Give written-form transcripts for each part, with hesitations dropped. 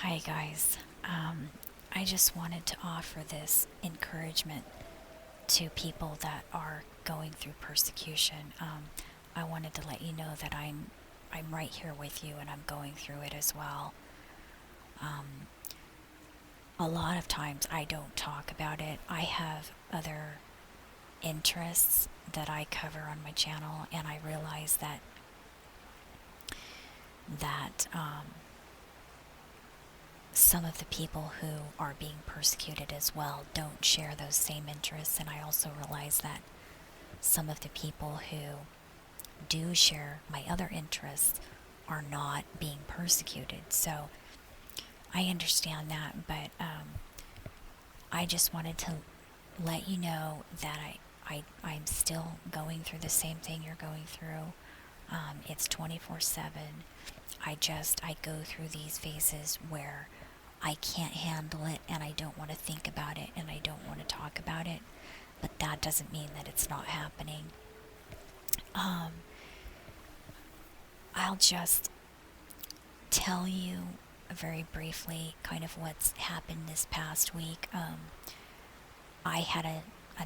Hi, guys. I just wanted to offer this encouragement to people that are going through persecution. I wanted to let you know that I'm right here with you, and I'm going through it as well. Um, a lot of times I don't talk about it. I have other interests that I cover on my channel, and I realize that some of the people who are being persecuted as well don't share those same interests, and I also realize that some of the people who do share my other interests are not being persecuted. So I understand that, but I just wanted to let you know that I'm still going through the same thing you're going through. It's 24/7. I go through these phases where I can't handle it and I don't want to think about it and I don't want to talk about it, but that doesn't mean that it's not happening. Um, I'll just tell you very briefly kind of what's happened this past week. I had a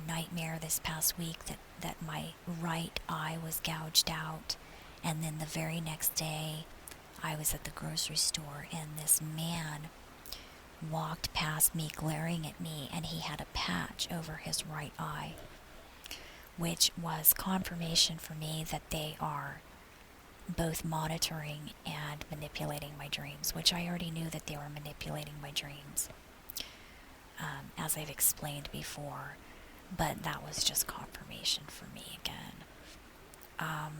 nightmare this past week that my right eye was gouged out, and then the very next day I was at the grocery store and this man walked past me glaring at me, and he had a patch over his right eye, which was confirmation for me that they are both monitoring and manipulating my dreams, which I already knew that they were manipulating my dreams, as I've explained before, but that was just confirmation for me again. Um,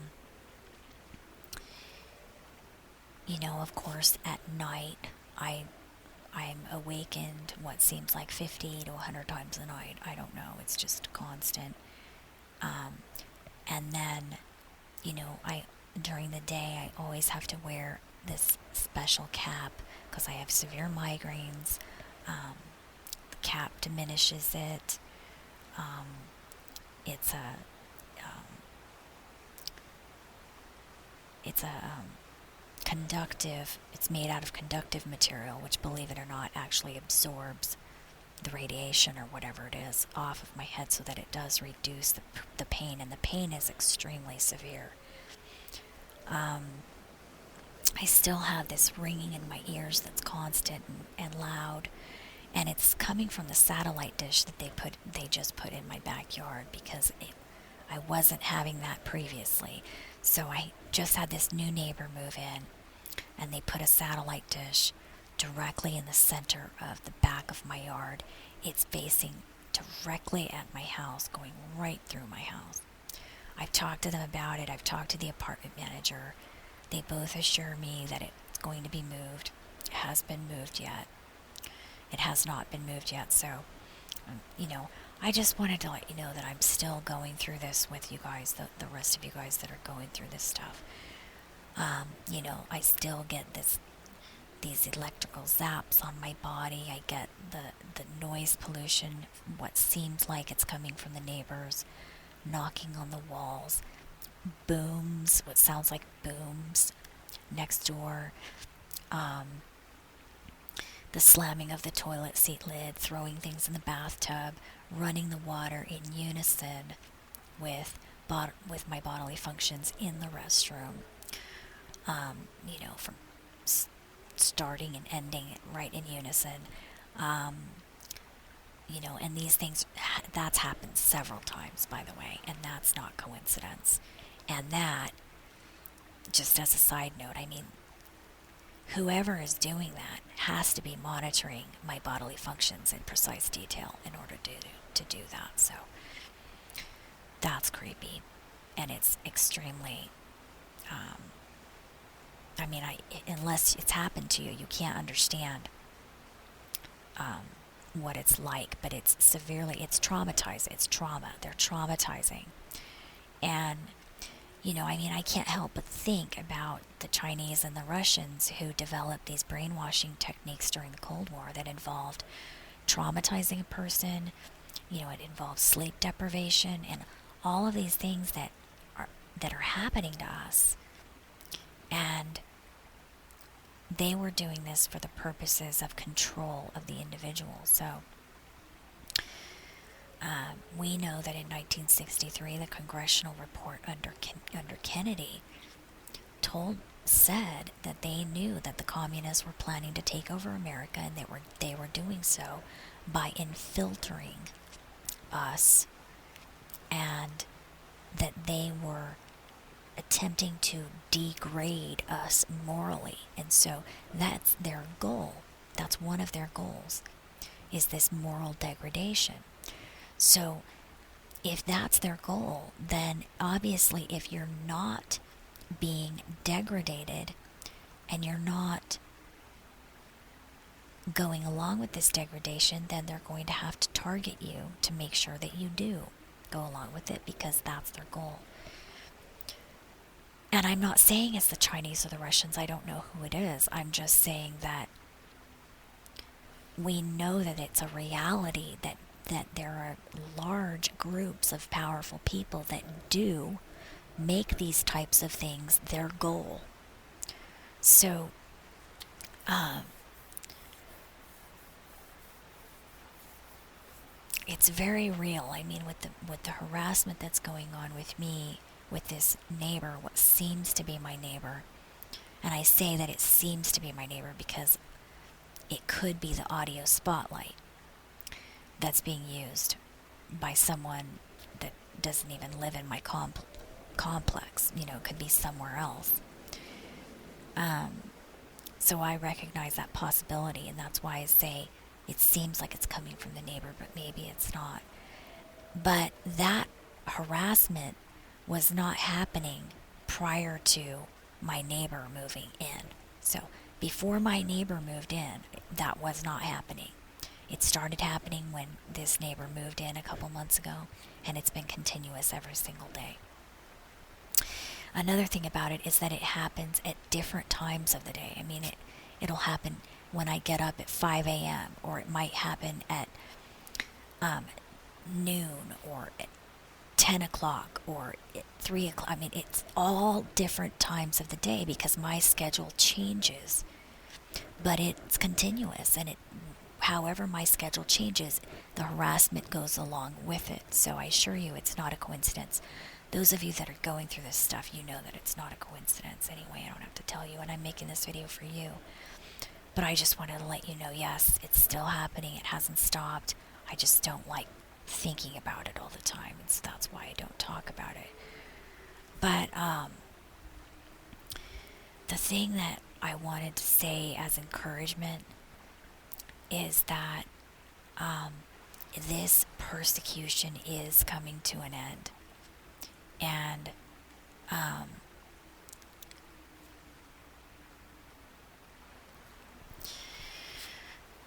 of course, at night, I'm awakened what seems like 50 to 100 times a night. I don't know. It's just constant. And then, I during the day I always have to wear this special cap because I have severe migraines. The cap diminishes it. Um, it's a um, it's a conductive. It's made out of conductive material, which, believe it or not, actually absorbs the radiation or whatever it is off of my head, so that it does reduce the pain, and the pain is extremely severe. Um, I still have this ringing in my ears that's constant and loud, and it's coming from the satellite dish that they just put in my backyard, because I wasn't having that previously. So I just had this new neighbor move in, and they put a satellite dish directly in the center of the back of my yard. It's facing directly at my house, going right through my house. I've talked to them about it. I've talked to the apartment manager. They both assure me that it's going to be moved. It has been moved yet. It has not been moved yet. So, I just wanted to let you know that I'm still going through this with you guys, the rest of you guys that are going through this stuff. I still get these electrical zaps on my body. I get the noise pollution, what seems like it's coming from the neighbors, knocking on the walls, booms, what sounds like booms next door, the slamming of the toilet seat lid, throwing things in the bathtub, running the water in unison with my bodily functions in the restroom. From starting and ending right in unison. And these things, that's happened several times, by the way, and that's not coincidence. And that, just as a side note, whoever is doing that has to be monitoring my bodily functions in precise detail in order to do that. So that's creepy, and it's extremely. Unless it's happened to you, you can't understand what it's like. But it's traumatizing. It's trauma. They're traumatizing, and I can't help but think about the Chinese and the Russians who developed these brainwashing techniques during the Cold War that involved traumatizing a person. It involves sleep deprivation and all of these things that are happening to us. And they were doing this for the purposes of control of the individual. So we know that in 1963, the congressional report under Kennedy said that they knew that the communists were planning to take over America, and they were doing so by infiltrating us, and that they were attempting to degrade us morally. And so that's their goal. That's one of their goals, is this moral degradation. So if that's their goal, then obviously if you're not being degraded and you're not going along with this degradation, then they're going to have to target you to make sure that you do go along with it, because that's their goal. And I'm not saying it's the Chinese or the Russians. I don't know who it is. I'm just saying that we know that it's a reality, that there are large groups of powerful people that do make these types of things their goal. So, it's very real. I mean, with the harassment that's going on with me, with this neighbor, what seems to be my neighbor, and I say that it seems to be my neighbor because it could be the audio spotlight that's being used by someone that doesn't even live in my complex. You know, it could be somewhere else. So I recognize that possibility, and that's why I say it seems like it's coming from the neighbor, but maybe it's not. But that harassment was not happening prior to my neighbor moving in. So before my neighbor moved in, that was not happening. It started happening when this neighbor moved in a couple months ago, and it's been continuous every single day. Another thing about it is that it happens at different times of the day. I mean, it'll happen when I get up at 5 a.m., or it might happen at noon, or at 10 o'clock, or at 3 o'clock. I mean, it's all different times of the day because my schedule changes. But it's continuous, and however my schedule changes, the harassment goes along with it. So I assure you it's not a coincidence. Those of you that are going through this stuff, you know that it's not a coincidence anyway. I don't have to tell you, and I'm making this video for you. But I just wanted to let you know, yes, it's still happening. It hasn't stopped. I just don't like thinking about it all the time, and so that's why I don't talk about it. But the thing that I wanted to say as encouragement is that this persecution is coming to an end. And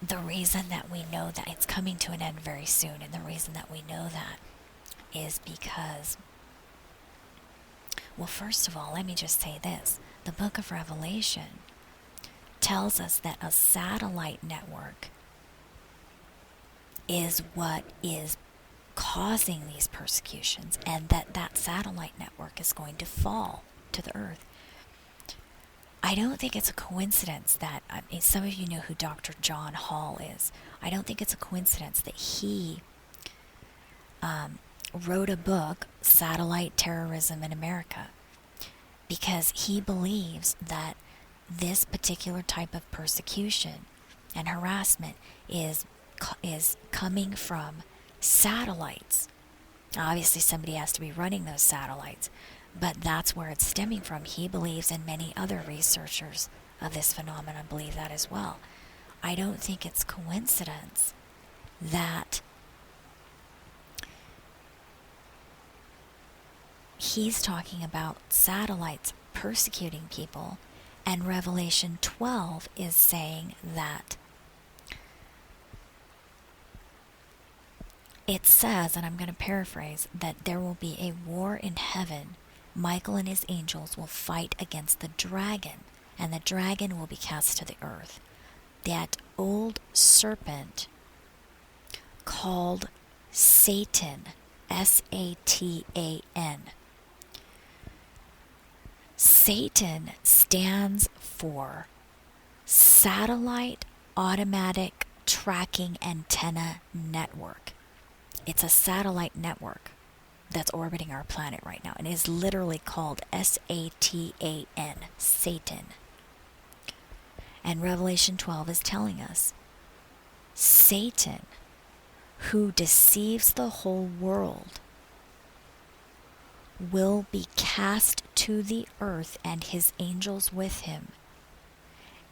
the reason that we know that it's coming to an end very soon, and the reason that we know that is because, well, first of all, let me just say this. The book of Revelation tells us that a satellite network is what is causing these persecutions, and that satellite network is going to fall to the earth. I don't think it's a coincidence that, I mean, some of you know who Dr. John Hall is. I don't think it's a coincidence that he wrote a book, Satellite Terrorism in America, because he believes that this particular type of persecution and harassment is coming from satellites. Obviously, somebody has to be running those satellites, but that's where it's stemming from. He believes, and many other researchers of this phenomenon believe that as well. I don't think it's coincidence that he's talking about satellites persecuting people, and Revelation 12 is saying that it says, and I'm going to paraphrase, that there will be a war in heaven. Michael and his angels will fight against the dragon, and the dragon will be cast to the earth. That old serpent called Satan, Satan. Satan stands for satellite automatic tracking antenna network. It's a satellite network that's orbiting our planet right now, and it is literally called Satan, Satan. And Revelation 12 is telling us Satan, who deceives the whole world, will be cast to the earth and his angels with him,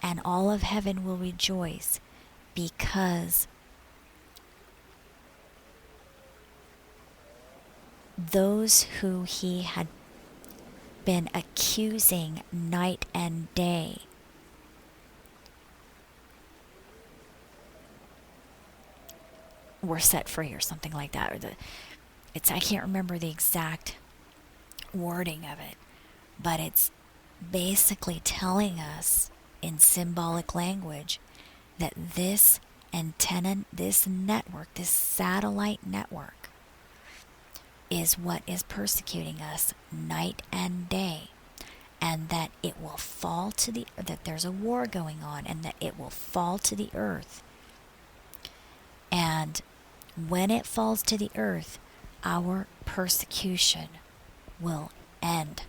and all of heaven will rejoice because those who he had been accusing night and day were set free, or something like that. Or I can't remember the exact wording of it, but it's basically telling us in symbolic language that this antenna, this network, this satellite network, is what is persecuting us night and day, and that it will fall to that there's a war going on, and that it will fall to the earth. And when it falls to the earth, our persecution will end.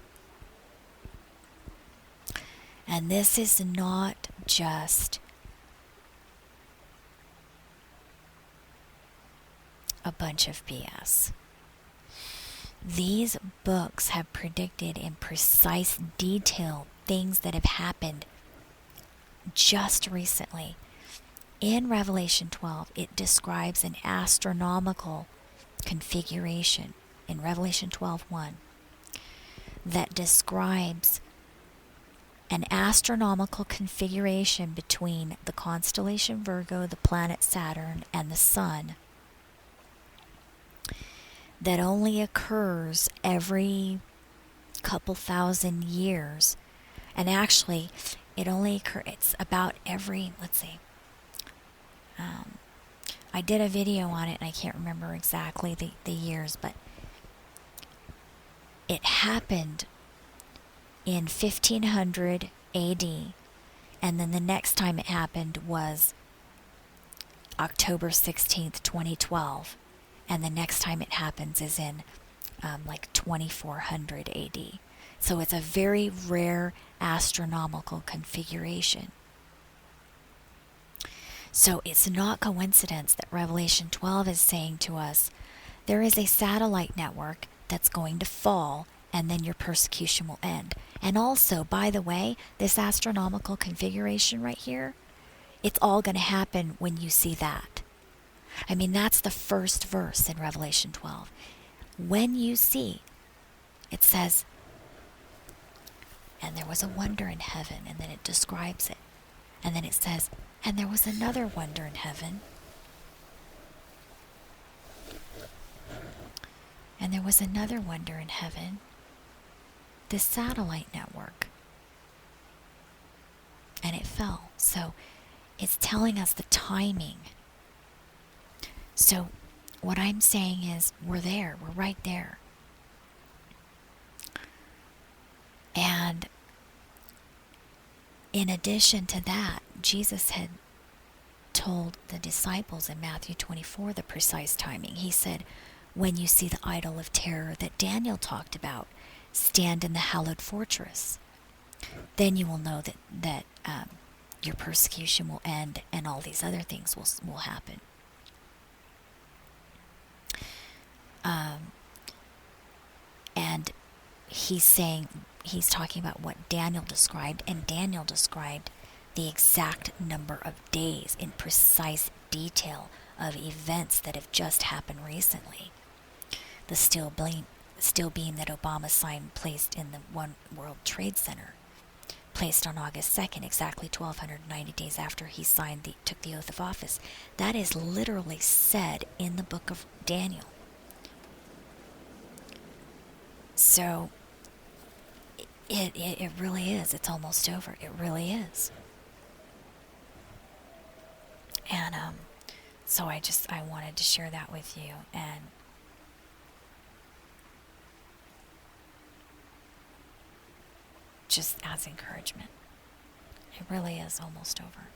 And this is not just a bunch of BS. These books have predicted in precise detail things that have happened just recently. In Revelation 12, it describes an astronomical configuration in Revelation 12:1 that describes an astronomical configuration between the constellation Virgo, the planet Saturn, and the Sun that only occurs every couple thousand years. And actually, it's about every, let's see, I did a video on it, and I can't remember exactly the years, but it happened in 1500 AD, and then the next time it happened was October 16th, 2012, and the next time it happens is in like 2400 AD. So it's a very rare astronomical configuration. So it's not coincidence that Revelation 12 is saying to us, there is a satellite network that's going to fall, and then your persecution will end. And also, by the way, this astronomical configuration right here, it's all going to happen when you see that. I mean, that's the first verse in Revelation 12. When you see, it says, and there was a wonder in heaven, and then it describes it. And then it says, and there was another wonder in heaven. And there was another wonder in heaven, this satellite network. And it fell. So it's telling us the timing. So what I'm saying is, we're there. We're right there. And in addition to that, Jesus had told the disciples in Matthew 24 the precise timing. He said, when you see the idol of terror that Daniel talked about stand in the hallowed fortress, then you will know that your persecution will end, and all these other things will happen. And he's talking about what Daniel described, and Daniel described the exact number of days in precise detail of events that have just happened recently. The steel beam that Obama signed, placed in the One World Trade Center, placed on August 2nd, exactly 1,290 days after he took the oath of office. That is literally said in the book of Daniel. So it really is. It's almost over. It really is. And so I wanted to share that with you, and just as encouragement. It really is almost over.